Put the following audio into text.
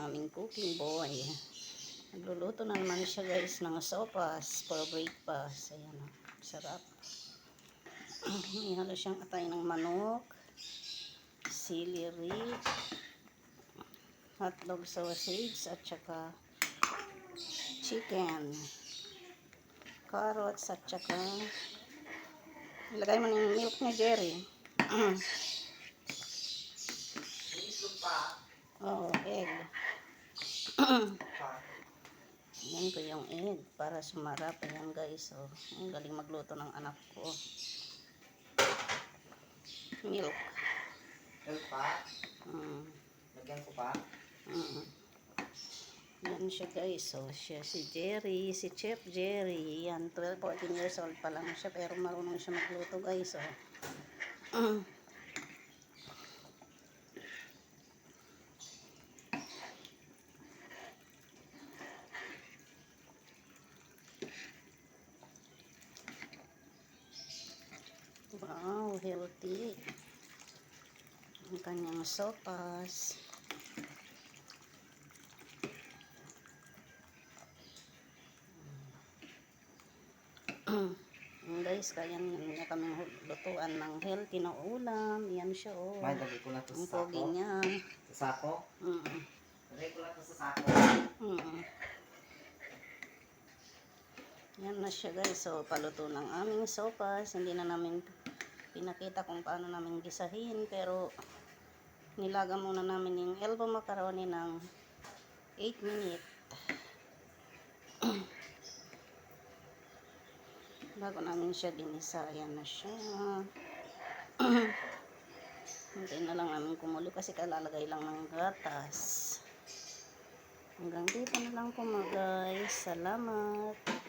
aming cooking boy. Nagluluto na naman siya guys ng sopas for breakfast. Ayan o, sarap. May halo siyang atay ng manok, celery, hotdog sausage at saka chicken, carrots at saka ilagay mo ng milk ni Jerry. Oh, egg. Yan ko yung egg para sumarap. Ayan guys, oh, ang galing magluto ng anak ko. Milk. Milk pa? Lagyan ko pa? Yan siya guys, so siya si Jerry, si Chef Jerry. Yan, 12-14 years old pa lang siya pero marunong siya magluto guys, oh. Wow, healthy. Ang kanyang sopas. Guys, kaya niya kaming lutuan ng healthy na ulam. Yan siya, oh. May lagay ko na ito Ang sa pogi sako. niya. Sa sako? Lagay ko na ito sa sako. Yan na siya guys. So, paluto ng aming sopas. Hindi na namin pinakita kung paano namin gisahin. Pero, nilaga muna namin yung elbow macaroni ng 8 minutes. Bago namin siya ginisa. Ayan na siya. Hintayin na lang namin kumulo kasi kalalagay lang ng gatas. Hanggang dito na lang po mga guys. Salamat.